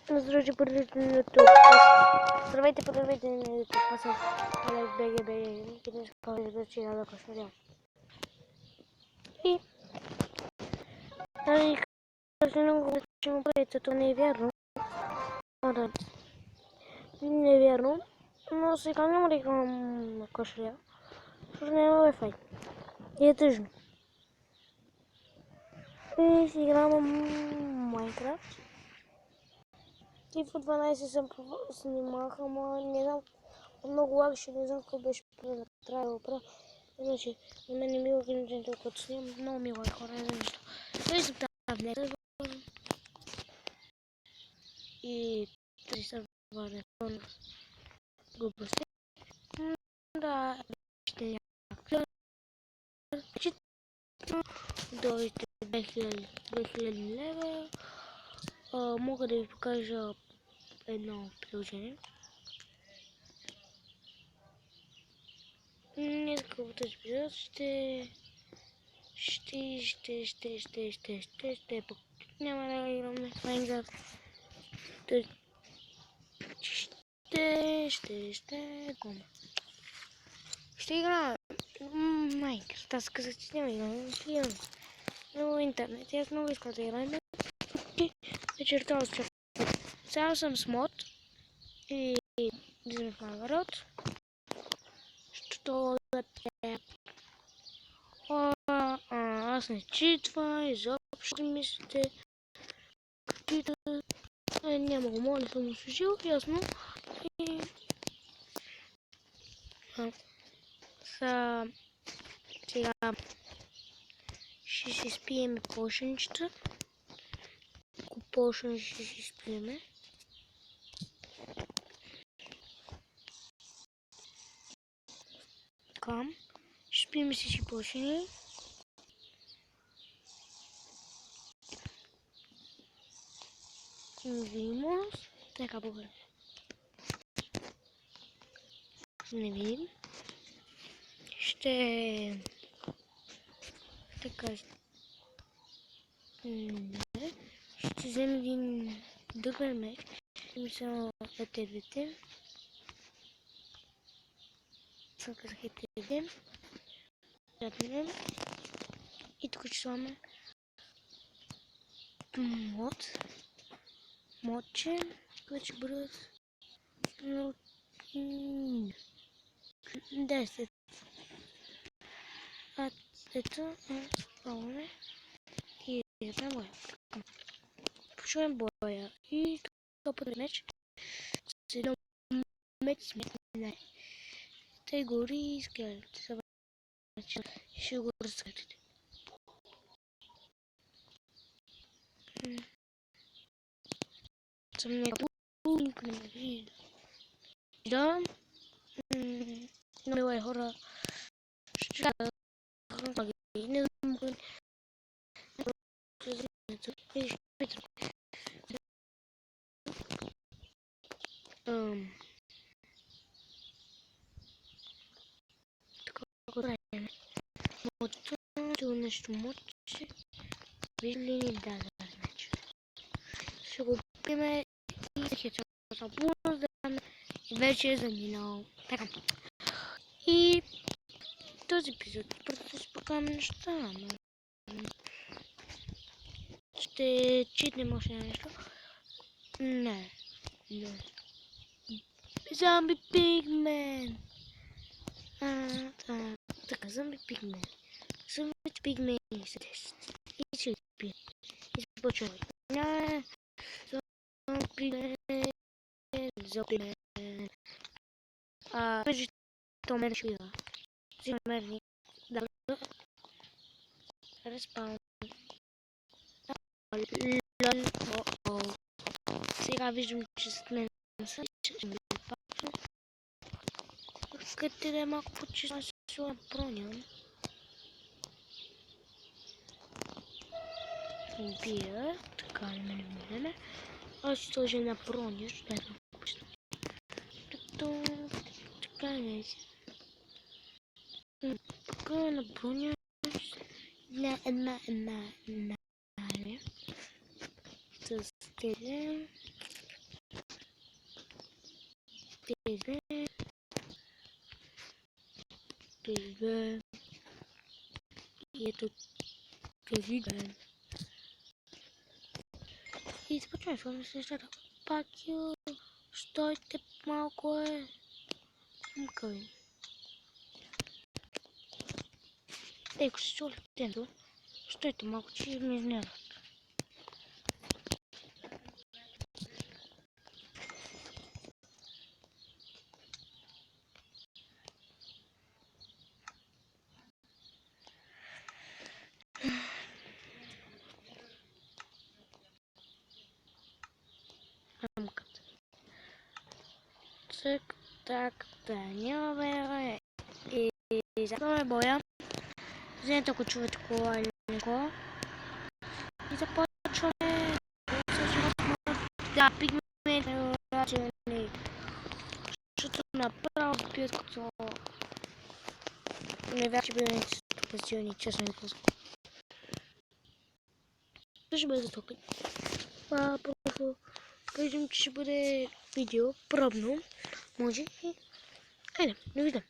Здравейте, здравейте на YouTube. Аз съм Алекс БГ и днес да че да кошмаря. И тази кажа много, че му правите, то не е вярно. Не е вярно, но сега няма да играм на кошмаря, защото няма Wi-Fi. И е тъжно. И си играм Майнкрафт. И по 12 съм снимах, ама не знам, много лагаше, не знам какво беше трябва да го правя. Иначе, на мен не ми го генерирам толкова да снимам, много мило е хора, не знам защо. Той съм там в някакъв и тази сървър е пълна глупости. Да, ще някакъв. Дойдете 2000 лева. Мога да ви покажа едно приложение. Днес в този епизод няма да играме в Майнкрафт. Ще играя Майнкрафт. Аз казах, че няма играм. Ще играм. Но интернет. Аз много искам да играем. Вечерта очаквам. Сега съм с мод. И вземах наград. Що да те... Аз не читва, изобщо мислите. Чита. Няма го моля, съм осушил, ясно. И... Сега ще си спиеме пошенчета. Ако пошен ще си спиеме. Така. Ще спиеме си пошени. Невидимост. Така погледам. Не видим. Ще... Така. Ще вземем един добър меч. И само етерите. Съм казах етерите. И тук ще слагаме модче, който ще бъдат 10. Ето, пробваме и това боя. Почваме боя и това път меч с едно меч сметне. Те гори и скелет. Ще го разкритите. Съм някакво никой не ме вижда. Да. Много е хора. Ще чакам. Не знам кой. Така го правим. Мочето нещо моче. Вижда ли ни да значи. Ще го пиме и хето са пуздаме. И вече е заминал. Така. И този епизод просто си покажем неща. Ще читнем още нещо. Не. Зомби пигмен. Така, зомби пигмен. Зомби пигмен са 10. И се пие. И се почва. Зомби пигмен. Зомби пигмен. Между то мен ще видя. Взимам мерник. Да. Респаун. Лол. Сега виждам, че с мен са. Искате да е малко по-честно си слагам броня. Убия. Така не ме вмеляме. Аз ще сложа една броня. Ще дай малко по-честно. Така не си. Така на броня. Една. С тези. Две. И ето виждам. И започваме филм с нещата. Пакио, стойте малко Мукави. Ако се чули в тенто, стойте малко, че ми изненадат. Рамката. Цък, так, няма бе. И започваме боя. Вземете, ако чувате кола или него. И започваме. Да, пигмент, защото направо пият като... Не вярвам, че пигментите са тук силни, честно ви казвам. Ще бъде тук. Първо, виждам, че ще бъде видео пробно. Може и... Хайде, да видим.